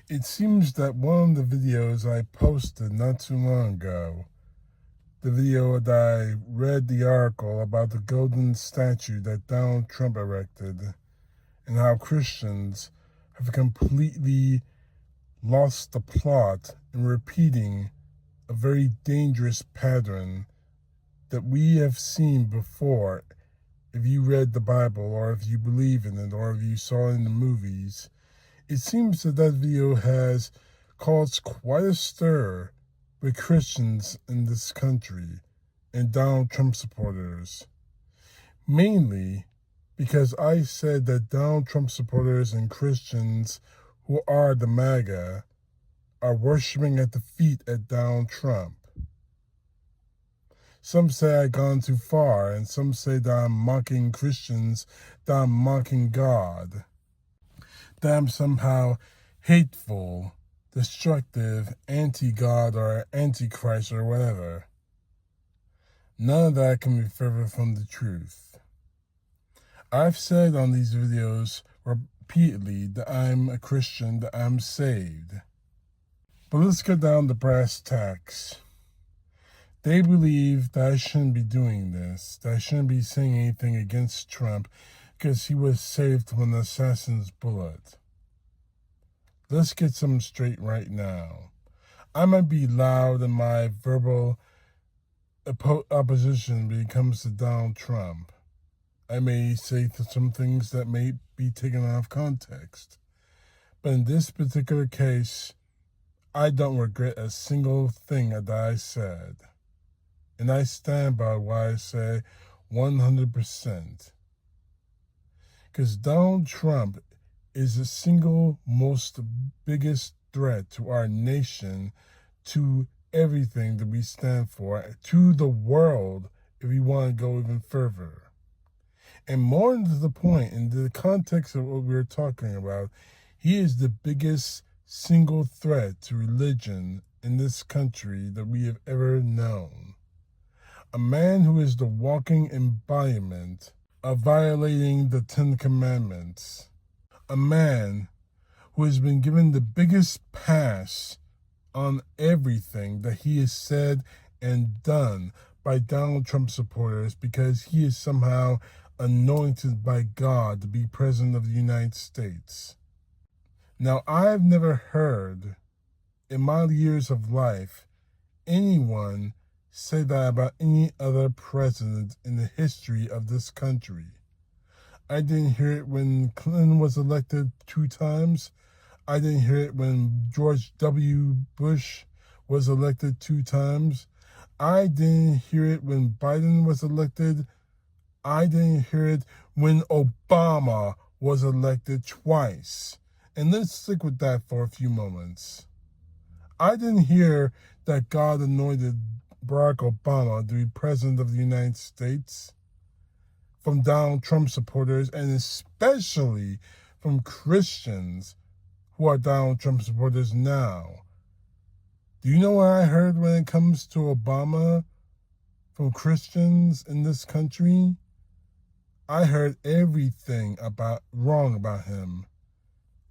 It seems that one of the videos I posted not too long ago, the video that I read the article about the golden statue that Donald Trump erected and how Christians have completely lost the plot in repeating a very dangerous pattern that we have seen before. If you read the Bible, or if you believe in it, or if you saw it in the movies, it seems that video has caused quite a stir with Christians in this country and Donald Trump supporters. Mainly because I said that Donald Trump supporters and Christians who are the MAGA are worshiping at the feet of Donald Trump. Some say I've gone too far, and some say that I'm mocking Christians, that I'm mocking God, that I'm somehow hateful, destructive, anti-God or anti-Christ or whatever. None of that can be further from the truth. I've said on these videos repeatedly that I'm a Christian, that I'm saved. But let's get down to brass tacks. They believe that I shouldn't be doing this, that I shouldn't be saying anything against Trump because he was saved from an assassin's bullet. Let's get something straight right now. I might be loud in my verbal opposition when it comes to Donald Trump. I may say some things that may be taken out of context. But in this particular case, I don't regret a single thing that I said. And I stand by what I say 100%. Because Donald Trump is the single most biggest threat to our nation, to everything that we stand for, to the world, if we want to go even further. And more to the point, in the context of what we're talking about, he is the biggest single threat to religion in this country that we have ever known. A man who is the walking embodiment of violating the Ten Commandments. A man who has been given the biggest pass on everything that he has said and done by Donald Trump supporters because he is somehow anointed by God to be president of the United States. Now, I've never heard in my years of life anyone say that about any other president in the history of this country. I didn't hear it when Clinton was elected 2 times. I didn't hear it when George W. Bush was elected 2 times. I didn't hear it when Biden was elected. I didn't hear it when Obama was elected twice. And let's stick with that for a few moments. I didn't hear that God anointed Barack Obama to be president of the United States from Donald Trump supporters, and especially from Christians who are Donald Trump supporters now. Do you know what I heard when it comes to Obama from Christians in this country? I heard everything wrong about him,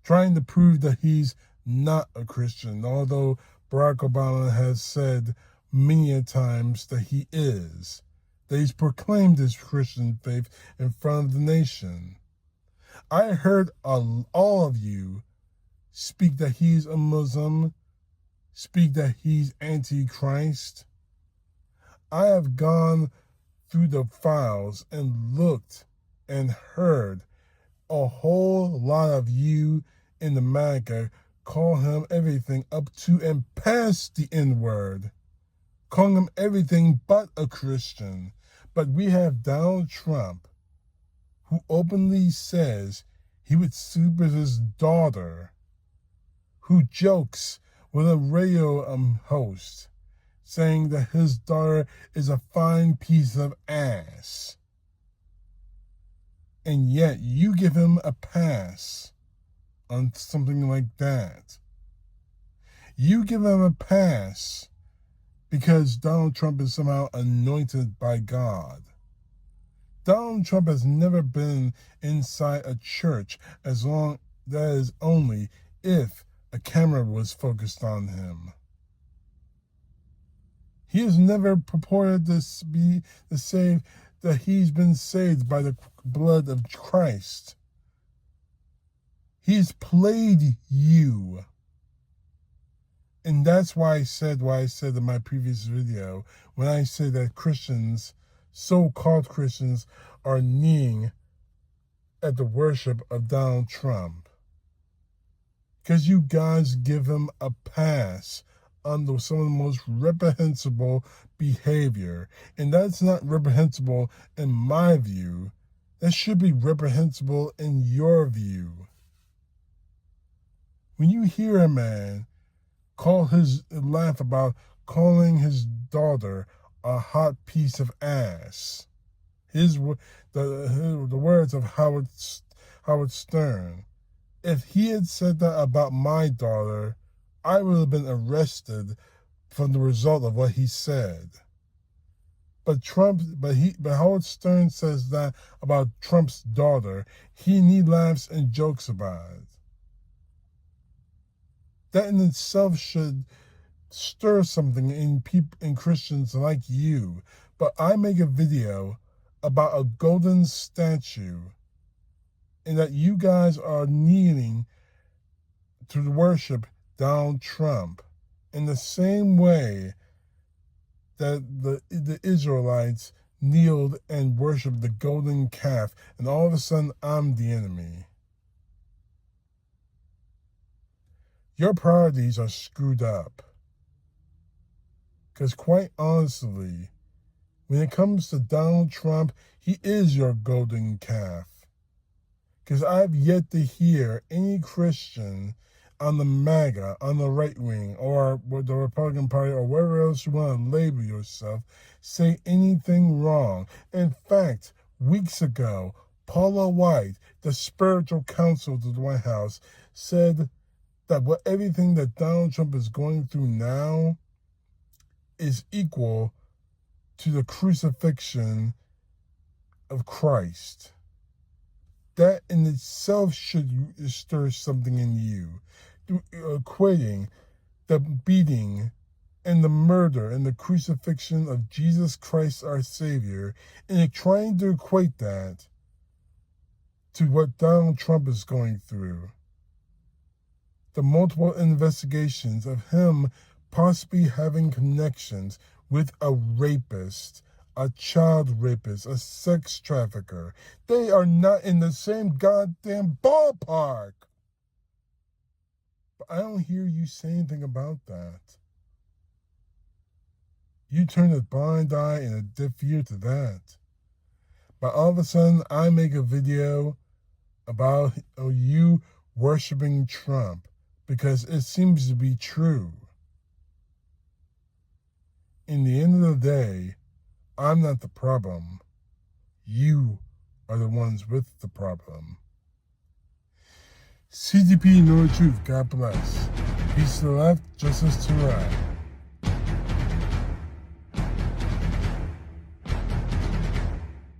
trying to prove that he's not a Christian, although Barack Obama has said many a times that he is, that he's proclaimed his Christian faith in front of the nation. I heard all of you speak that he's a Muslim, speak that he's anti-Christ. I have gone through the files and looked and heard a whole lot of you in the MAGA call him everything up to and past the N-word, calling him everything but a Christian. But we have Donald Trump, who openly says he would sleep with his daughter, who jokes with a radio host, saying that his daughter is a fine piece of ass. And yet you give him a pass on something like that. You give him a pass because Donald Trump is somehow anointed by God. Donald Trump has never been inside a church, as long that is only if a camera was focused on him. He has never purported to say that he's been saved by the blood of Christ. He's played you. And that's why I said what I said in my previous video, when I say that Christians, so-called Christians, are kneeling at the worship of Donald Trump. Because you guys give him a pass under some of the most reprehensible behavior. And that's not reprehensible in my view. That should be reprehensible in your view. When you hear a man laugh about calling his daughter a hot piece of ass, the words of Howard Stern, if he had said that about my daughter, I would have been arrested from the result of what he said. But Howard Stern says that about Trump's daughter. He laughs and jokes about it. That in itself should stir something in Christians like you. But I make a video about a golden statue, and that you guys are kneeling to worship Donald Trump in the same way that the Israelites kneeled and worshiped the golden calf, and all of a sudden I'm the enemy. Your priorities are screwed up. Because quite honestly, when it comes to Donald Trump, he is your golden calf. Because I've yet to hear any Christian on the MAGA, on the right wing, or with the Republican Party, or wherever else you want to label yourself, say anything wrong. In fact, weeks ago, Paula White, the spiritual counsel to the White House, said that everything that Donald Trump is going through now is equal to the crucifixion of Christ. That in itself should stir something in you, equating the beating and the murder and the crucifixion of Jesus Christ our Savior, and trying to equate that to what Donald Trump is going through. The multiple investigations of him possibly having connections with a rapist, a child rapist, a sex trafficker. They are not in the same goddamn ballpark. But I don't hear you say anything about that. You turn a blind eye and a deaf ear to that. But all of a sudden, I make a video about you worshiping Trump because it seems to be true. In the end of the day, I'm not the problem. You are the ones with the problem. CTP, know the truth. God bless. Peace to the left, justice to the right.